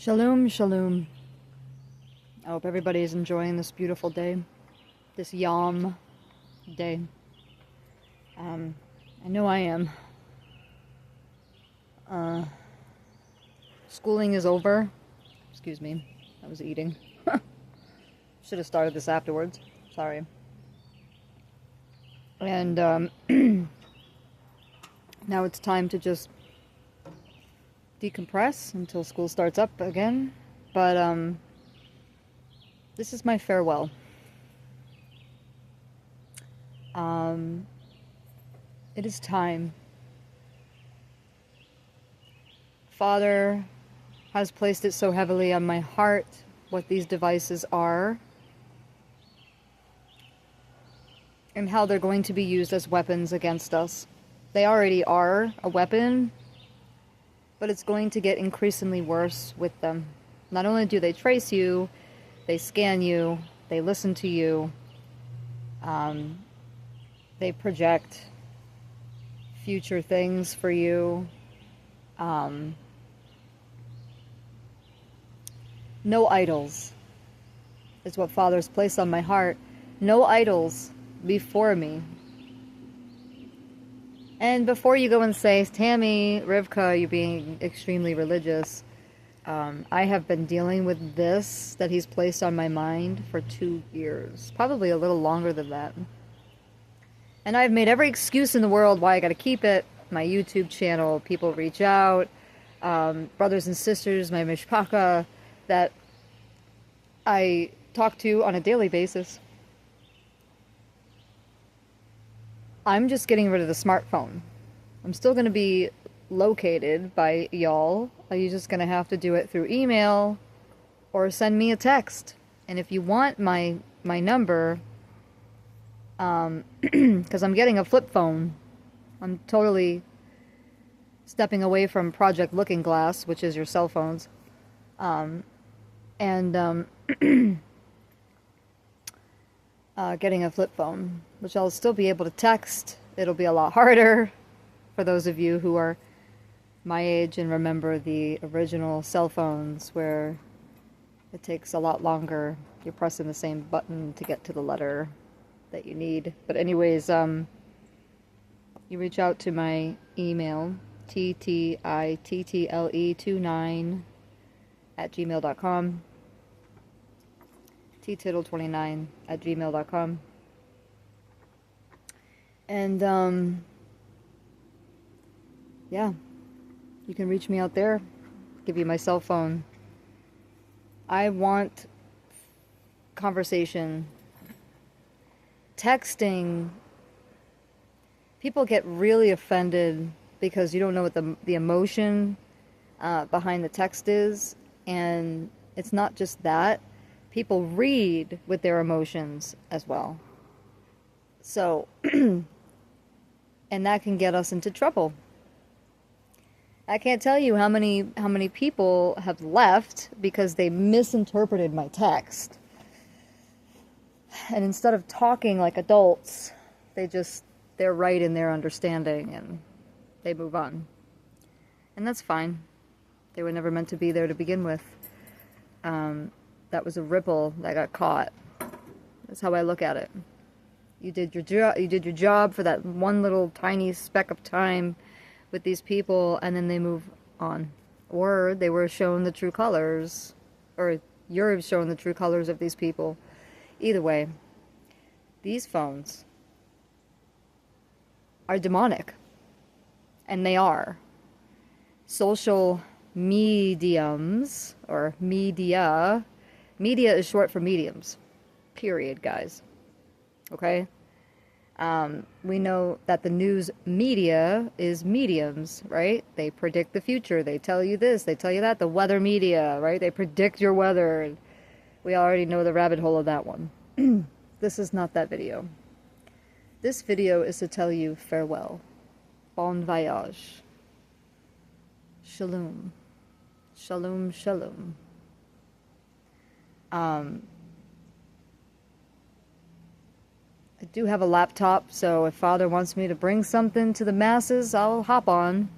Shalom, shalom. I hope everybody is enjoying this beautiful day, this Yom day. I know I am. Schooling is over. Excuse me, I was eating. Should have started this afterwards. Sorry. And now it's time to just decompress until school starts up again. But this is my farewell. It is time. Father has placed it so heavily on my heart what these devices are and how they're going to be used as weapons against us. They already are a weapon, but it's going to get increasingly worse with them. Not only do they trace you, they scan you, they listen to you, they project future things for you. No idols is what Father's placed on my heart. No idols before me. And before you go and say, Tammy, Rivka, you're being extremely religious, I have been dealing with this that he's placed on my mind for 2 years. Probably a little longer than that. And I've made every excuse in the world why I gotta keep it. My YouTube channel, people reach out, brothers and sisters, my mishpacha, that I talk to on a daily basis. I'm just getting rid of the smartphone. I'm still going to be located by y'all. You're just going to have to do it through email or send me a text. And if you want my number, because I'm getting a flip phone, I'm totally stepping away from Project Looking Glass, which is your cell phones, getting a flip phone, which I'll still be able to text. It'll be a lot harder for those of you who are my age and remember the original cell phones where it takes a lot longer. You're pressing the same button to get to the letter that you need. But anyways, you reach out to my email, ttittle29@gmail.com, ttittle29@gmail.com. And yeah, you can reach me out there. Give you my cell phone. I want conversation. Texting, people get really offended because you don't know what the emotion behind the text is. And it's not just that. People read with their emotions as well. So, and that can get us into trouble. I can't tell you how many people have left because they misinterpreted my text. And instead of talking like adults, they're right in their understanding and they move on. And that's fine. They were never meant to be there to begin with. That was a ripple that got caught. That's how I look at it. You did your job for that one little tiny speck of time with these people, and then they move on. Or they were shown the true colors, or you're shown the true colors of these people. Either way, these phones are demonic. And they are. Social mediums, or media. Media is short for mediums. Period, guys. Okay? We know that the news media is mediums, right? They predict the future. They tell you this, they tell you that. The weather media, right? They predict your weather. We already know the rabbit hole of that one. This is not that video. This video is to tell you farewell. Bon voyage. Shalom. Shalom, shalom. I do have a laptop, so if Father wants me to bring something to the masses, I'll hop on.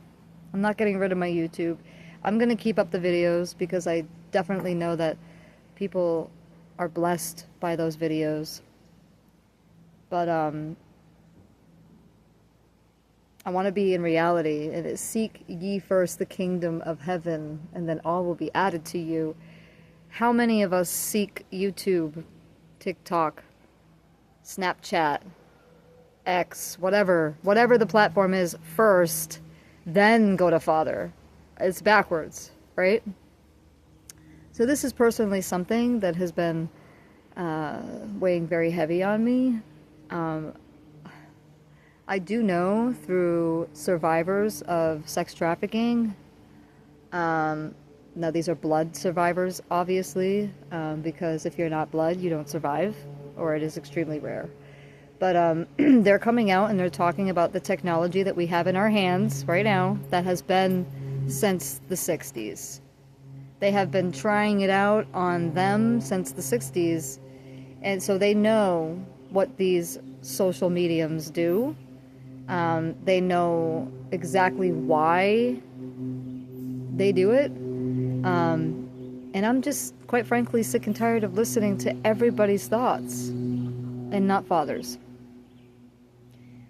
I'm not getting rid of my YouTube. I'm going to keep up the videos because I definitely know that people are blessed by those videos. But I want to be in reality. And it's seek ye first the kingdom of heaven, and then all will be added to you. How many of us seek YouTube, TikTok, Snapchat, X, whatever the platform is first, then go to Father? It's backwards, right? So this is personally something that has been weighing very heavy on me. I do know through survivors of sex trafficking, now these are blood survivors, obviously, because if you're not blood, you don't survive, or it is extremely rare. But they're coming out and they're talking about the technology that we have in our hands right now that has been since the 60s. They have been trying it out on them since the 60s, and so they know what these social mediums do. They know exactly why they do it. And I'm just, quite frankly, sick and tired of listening to everybody's thoughts and not Father's.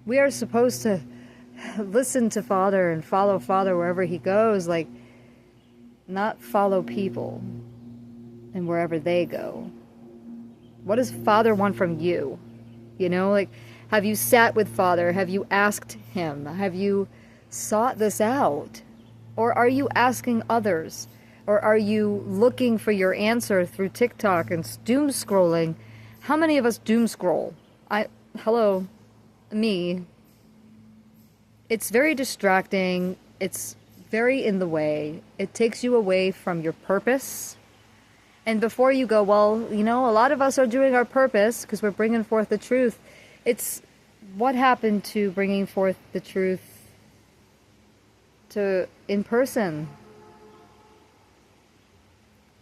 We are supposed to listen to Father and follow Father wherever he goes, like, not follow people and wherever they go. What does Father want from you? You know, like, have you sat with Father? Have you asked him? Have you sought this out? Or are you asking others? Or are you looking for your answer through TikTok and doom scrolling? How many of us doom scroll? Hello, me. It's very distracting. It's very in the way. It takes you away from your purpose. And before you go, well, you know, a lot of us are doing our purpose because we're bringing forth the truth. It's what happened to bringing forth the truth to in person.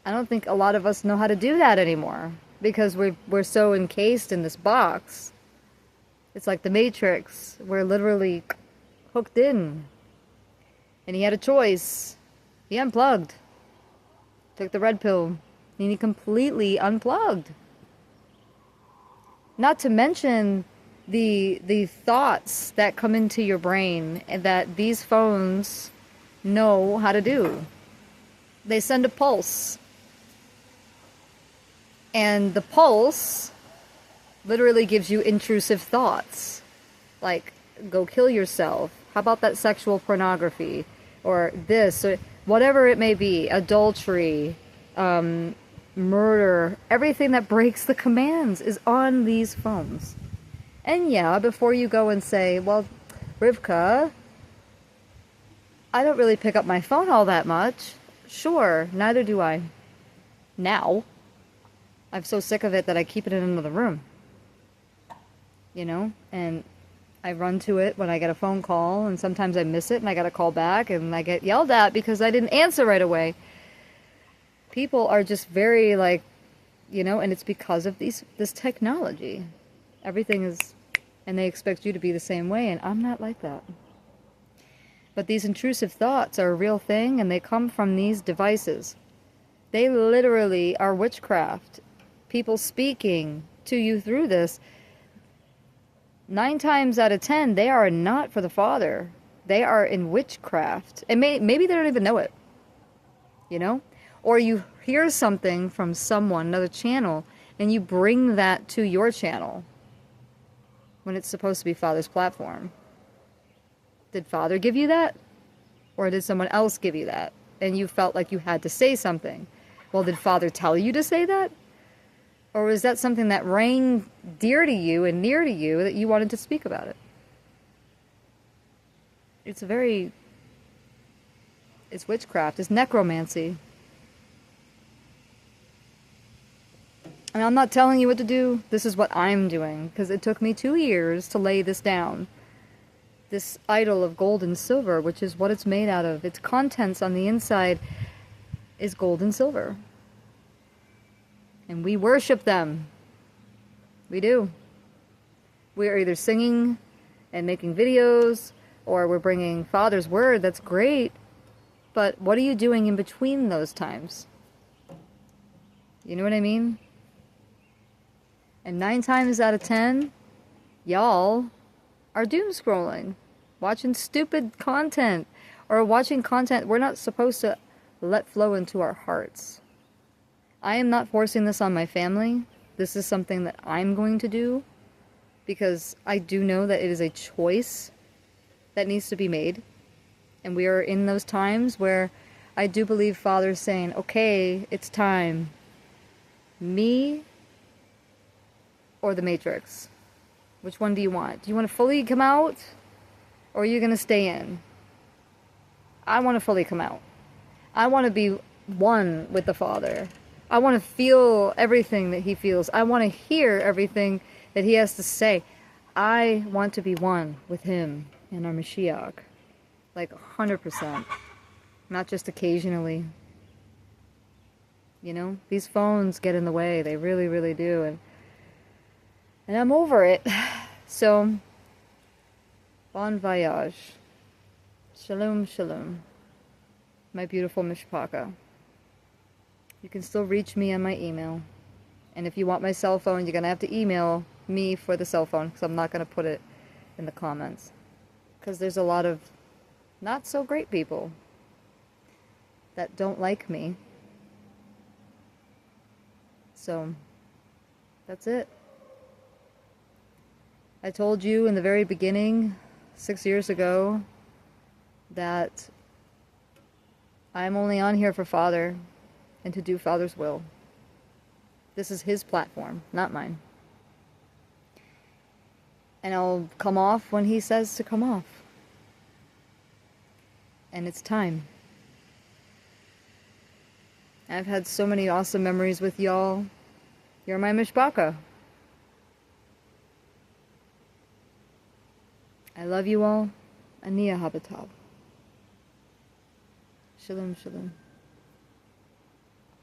I don't think a lot of us know how to do that anymore because we're so encased in this box. It's like the Matrix. We're literally hooked in. And he had a choice. He unplugged. Took the red pill. And he completely unplugged. Not to mention the thoughts that come into your brain and that these phones know how to do. They send a pulse. And the pulse literally gives you intrusive thoughts. Like, go kill yourself. How about that sexual pornography? Or this, or whatever it may be. Adultery, murder. Everything that breaks the commands is on these phones. And yeah, before you go and say, well, Rivka, I don't really pick up my phone all that much. Sure, neither do I. Now. I'm so sick of it that I keep it in another room. You know? And I run to it when I get a phone call, and sometimes I miss it and I gotta call back and I get yelled at because I didn't answer right away. People are just very, like, you know, and it's because of this technology. Everything is, and they expect you to be the same way, and I'm not like that. But these intrusive thoughts are a real thing, and they come from these devices. They literally are witchcraft. People speaking to you through this, 9 times out of 10, they are not for the Father. They are in witchcraft. And maybe they don't even know it. You know? Or you hear something from someone, another channel, and you bring that to your channel when it's supposed to be Father's platform. Did Father give you that? Or did someone else give you that? And you felt like you had to say something. Well, did Father tell you to say that? Or was that something that rang dear to you and near to you that you wanted to speak about it? It's witchcraft. It's necromancy. And I'm not telling you what to do. This is what I'm doing. Because it took me 2 years to lay this down. This idol of gold and silver, which is what it's made out of. Its contents on the inside is gold and silver. And we worship them. We do. We are either singing and making videos, or we're bringing Father's word. That's great. But what are you doing in between those times? You know what I mean? And 9 times out of 10, y'all are doom scrolling, watching stupid content, or watching content we're not supposed to let flow into our hearts. I am not forcing this on my family. This is something that I'm going to do because I do know that it is a choice that needs to be made. And we are in those times where I do believe Father's saying, okay, it's time. Me or the Matrix? Which one do you want? Do you want to fully come out? Or are you going to stay in? I want to fully come out. I want to be one with the Father. I want to feel everything that He feels. I want to hear everything that He has to say. I want to be one with Him and our Mashiach. Like 100%. Not just occasionally. You know? These phones get in the way. They really, really do. And I'm over it. So, bon voyage. Shalom, shalom. My beautiful Mishpaka. You can still reach me on my email. And if you want my cell phone, you're going to have to email me for the cell phone, because I'm not going to put it in the comments. Because there's a lot of not so great people that don't like me. So, that's it. I told you in the very beginning, 6 years ago, that I'm only on here for Father and to do Father's will. This is His platform, not mine. And I'll come off when He says to come off. And it's time. I've had so many awesome memories with y'all. You're my Mishpaka. I love you all. Aniyah Habatab. Shalom, shalom.